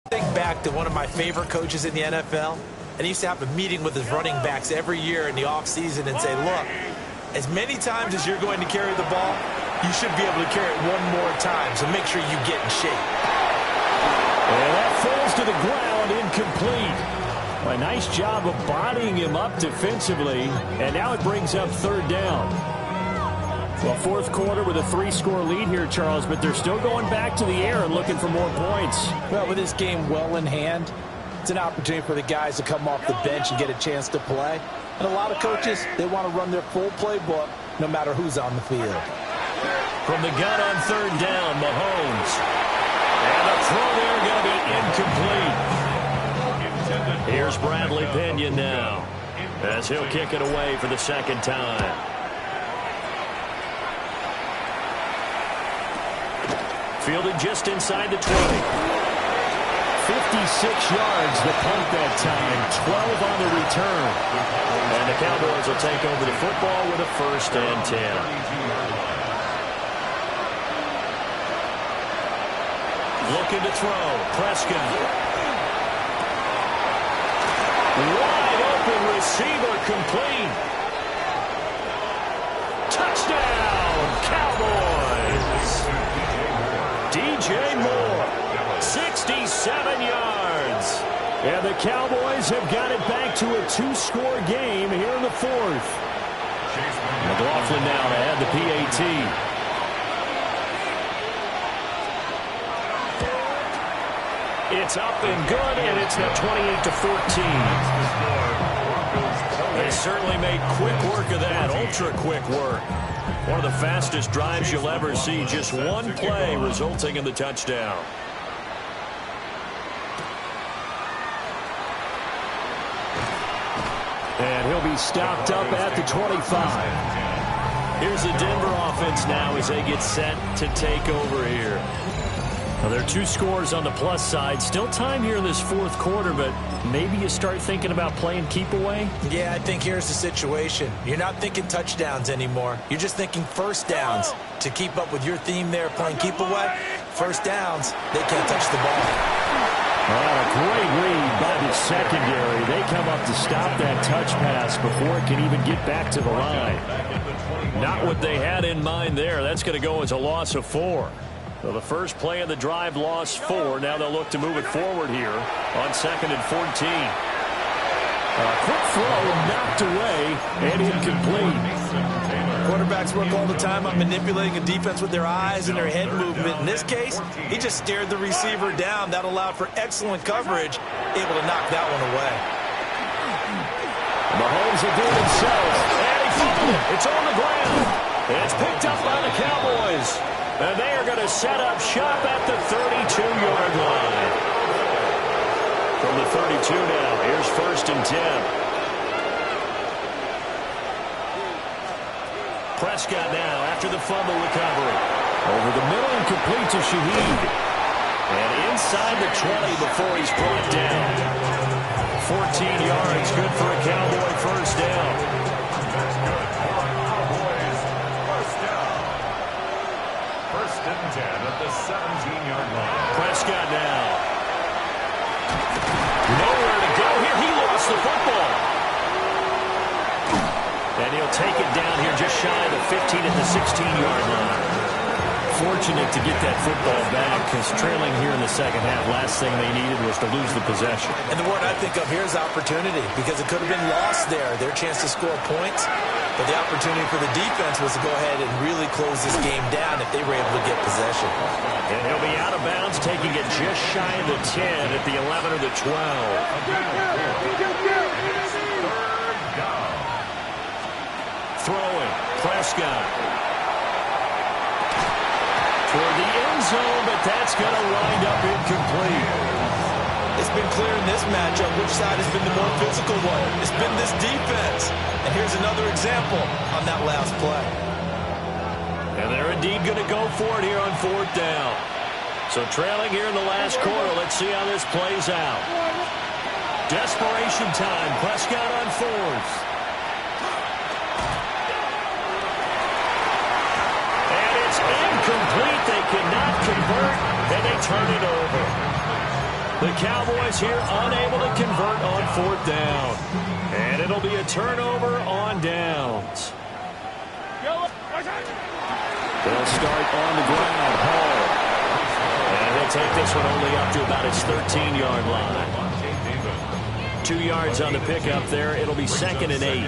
Think back to one of my favorite coaches in the NFL, and he used to have a meeting with his running backs every year in the offseason and say, look, as many times as you're going to carry the ball, you should be able to carry it one more time, so make sure you get in shape. And that falls to the ground, incomplete. A nice job of bodying him up defensively, and now it brings up third down. Well, fourth quarter with a 3-score lead here, Charles, but they're still going back to the air and looking for more points. Well, with this game well in hand, it's an opportunity for the guys to come off the bench and get a chance to play. And a lot of coaches, they want to run their full playbook no matter who's on the field. From the gun on third down, Mahomes. And the throw there going to be incomplete. Here's Bradley Pinion now as he'll kick it away for the second time. Fielded just inside the 20. 56 yards the punt that time, 12 on the return. And the Cowboys will take over the football with a 1st and 10. Looking to throw, Prescott. Wide open receiver, complete. Touchdown, Cowboys. DJ Moore, 67 yards. And the Cowboys have got it back to a 2-score game here in the fourth. McLaughlin now to add the PAT. It's up and good, and it's now 28-14. They certainly made quick work of that, ultra-quick work. One of the fastest drives you'll ever see. Just one play resulting in the touchdown. And he'll be stopped up at the 25. Here's the Denver offense now as they get set to take over here. Well, there are 2 scores on the plus side. Still time here in this fourth quarter, but maybe you start thinking about playing keep away? Yeah, I think here's the situation. You're not thinking touchdowns anymore. You're just thinking first downs. To keep up with your theme there, playing keep away, first downs, they can't touch the ball. A great read by the secondary. They come up to stop that touch pass before it can even get back to the line. Not what they had in mind there. That's going to go as a loss of 4. So the first play of the drive lost 4. Now they'll look to move it forward here on 2nd and 14. Quick throw knocked away and incomplete. Quarterbacks work all the time on manipulating a defense with their eyes and their head movement. In this case, he just stared the receiver down. That allowed for excellent coverage, able to knock that one away. Mahomes will do it himself. And he fumbled it. It's on the ground. It's picked up by the Cowboys. And they are going to set up shop at the 32-yard line. From the 32 now, here's 1st and 10. Prescott now after the fumble recovery. Over the middle and complete to Shaheed. And inside the 20 before he's brought down. 14 yards, good for a Cowboy first down. At the 17-yard line. Prescott now. Nowhere to go here. He lost the football. And he'll take it down here just shy of the 15 at the 16-yard line. Fortunate to get that football back because trailing here in the second half, last thing they needed was to lose the possession. And the word I think of here is opportunity because it could have been lost there, their chance to score points. But the opportunity for the defense was to go ahead and really close this game down if they were able to get possession. And he'll be out of bounds, taking it just shy of the 10 at the 11 or the 12. Throwing, Prescott. Toward the end zone, but that's going to wind up incomplete. It's been clear in this matchup which side has been the more physical one. It's been this defense. And here's another example on that last play. And they're indeed going to go for it here on 4th down. So trailing here in the last quarter, let's see how this plays out. Desperation time, Prescott on 4th. And it's incomplete. They cannot convert, and they turn it over. The Cowboys here unable to convert on 4th down. And it'll be a turnover on downs. They'll start on the ground. Hall. And he'll take this one only up to about his 13-yard line. 2 yards on the pickup there. It'll be 2nd and 8.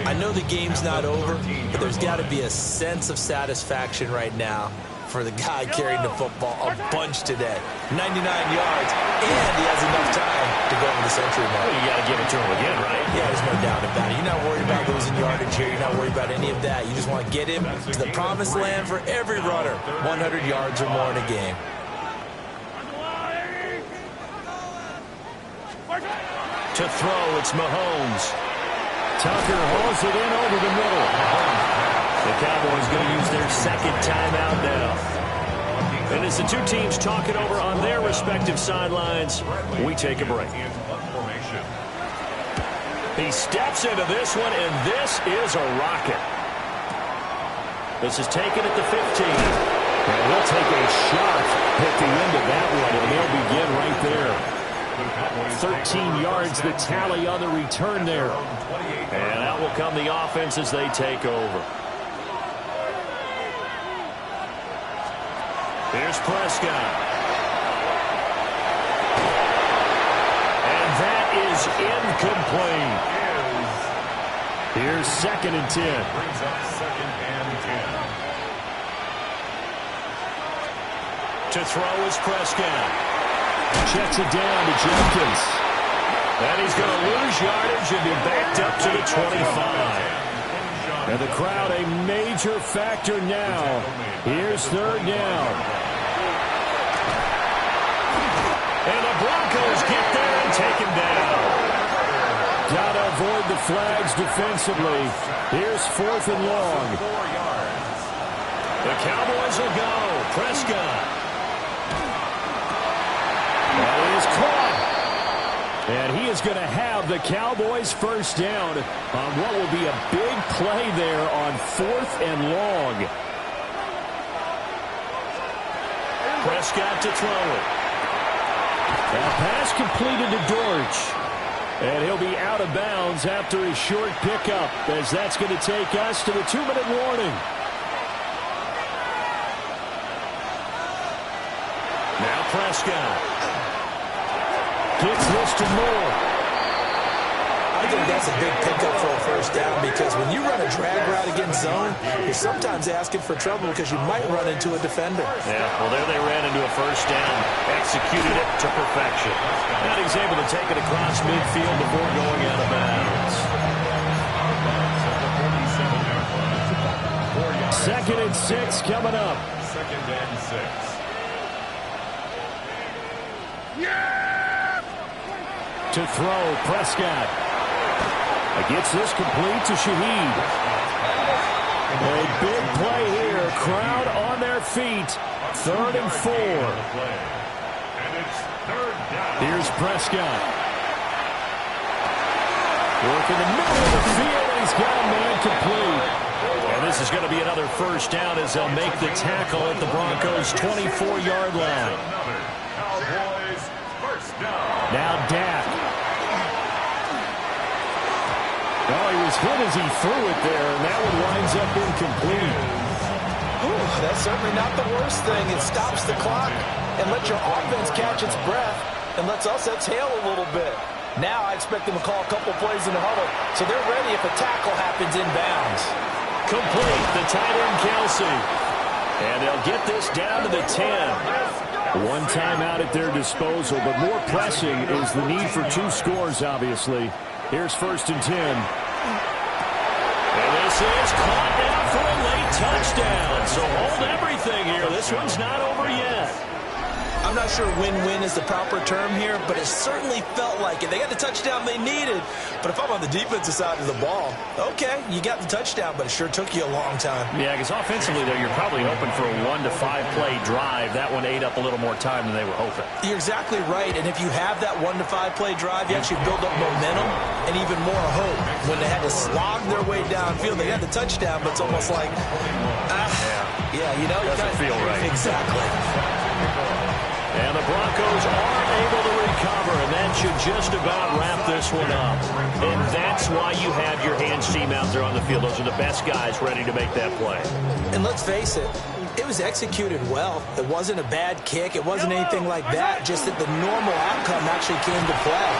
I know the game's not over, but there's got to be a sense of satisfaction right now for the guy carrying the football a bunch today. 99 yards, and he has enough time to go over the century mark. Well, you got to give it to him again, right? Yeah, there's no doubt about it. You're not worried about losing yardage here. You're not worried about any of that. You just want to get him to the promised land for every runner. 100 yards or more in a game. To throw, it's Mahomes. Tucker hauls it in over the middle. The Cowboys going to use their 2nd timeout now. And as the two teams talk it over on their respective sidelines, we take a break. He steps into this one, and this is a rocket. This is taken at the 15. And we'll take a shot at the end of that one, and they'll begin right there. 13 yards the tally on the return there. And out will come the offense as they take over. Here's Prescott. And that is incomplete. Here's 2nd and 10. Brings up 2nd and 10. To throw is Prescott. Checks it down to Jenkins. And he's going to lose yardage and be backed up to the 25. And the crowd a major factor now. Here's 3rd down. And the Broncos get there and take him down. Got to avoid the flags defensively. Here's 4th and long. The Cowboys will go. Prescott. That is caught. And he is going to have the Cowboys 1st down on what will be a big play there on 4th and long. Prescott to throw it. That pass completed to Dortch. And he'll be out of bounds after his short pickup, as that's going to take us to the 2-minute warning. Now Prescott. Gets this to Moore. I think that's a big pickup for a 1st down, because when you run a drag route against zone, you're sometimes asking for trouble because you might run into a defender. Yeah, well, there they ran into a 1st down, executed it to perfection. Now he's able to take it across midfield before going out of bounds. 2nd and 6 coming up. 2nd and 6. To throw, Prescott. Gets this complete to Shaheed. A big play here. Crowd on their feet. 3rd and 4. And it's 3rd down. Here's Prescott. Work in the middle of the field. He's got a man complete. And this is going to be another 1st down as they'll make the tackle at the Broncos' 24-yard line. Cowboys 1st down. Now Dak. Oh, he was hit as he threw it there, and that one winds up incomplete. Ooh, that's certainly not the worst thing. It stops the clock and lets your offense catch its breath and lets us exhale a little bit. Now I expect them to call a couple plays in the huddle, so they're ready if a tackle happens inbounds. Complete, the tight end Kelsey. And they'll get this down to the 10. One timeout at their disposal, but more pressing is the need for 2 scores, obviously. Here's 1st and 10. And this is caught down for a late touchdown. So hold everything here. This one's not over yet. I'm not sure win-win is the proper term here, but it certainly felt like it. They got the touchdown they needed. But if I'm on the defensive side of the ball, okay, you got the touchdown, but it sure took you a long time. Yeah, because offensively, though, you're probably hoping for a 1 to 5 play drive. That one ate up a little more time than they were hoping. You're exactly right, and if you have that 1 to 5 play drive, you actually build up momentum and even more hope. When they had to slog their way downfield, they got the touchdown, but it's almost like, yeah, you know, doesn't feel right. Exactly. And the Broncos are able to recover, and that should just about wrap this one up. And that's why you have your hands team out there on the field. Those are the best guys ready to make that play. And let's face it, it was executed well. It wasn't a bad kick. It wasn't anything like that, just that the normal outcome actually came to play.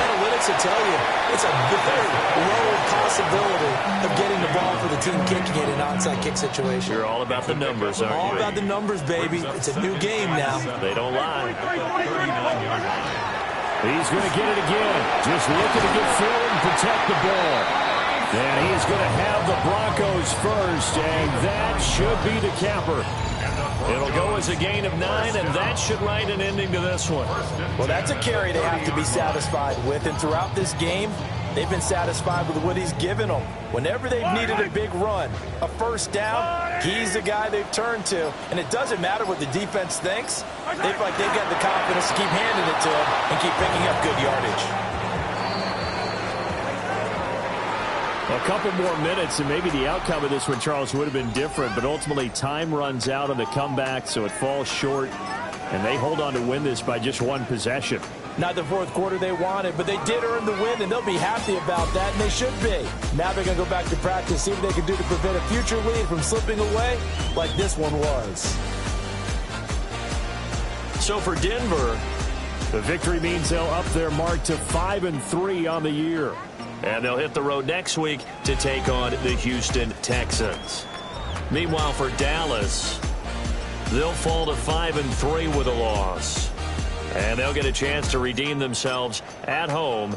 Analytics will tell you it's a very low possibility of getting the ball for the team kicking it in an onside kick situation. You're all about the numbers, aren't you? All about the numbers, baby. It's a new game now. They don't lie. He's going to get it again. Just looking to get forward and protect the ball. And he's going to have the Broncos first, and that should be the capper. It'll go as a gain of 9, and that should write an ending to this one. Well, that's a carry they have to be satisfied with, and throughout this game, they've been satisfied with what he's given them. Whenever they've needed a big run, a first down, he's the guy they've turned to. And it doesn't matter what the defense thinks. They feel like they've got the confidence to keep handing it to him and keep picking up good yardage. A couple more minutes, and maybe the outcome of this one, Charles, would have been different. But ultimately, time runs out on the comeback, so it falls short. And they hold on to win this by just one possession. Not the fourth quarter they wanted, but they did earn the win, and they'll be happy about that, and they should be. Now they're going to go back to practice, see what they can do to prevent a future lead from slipping away like this one was. So for Denver, the victory means they'll up their mark to 5-3 on the year. And they'll hit the road next week to take on the Houston Texans. Meanwhile, for Dallas, they'll fall to 5-3 with a loss. And they'll get a chance to redeem themselves at home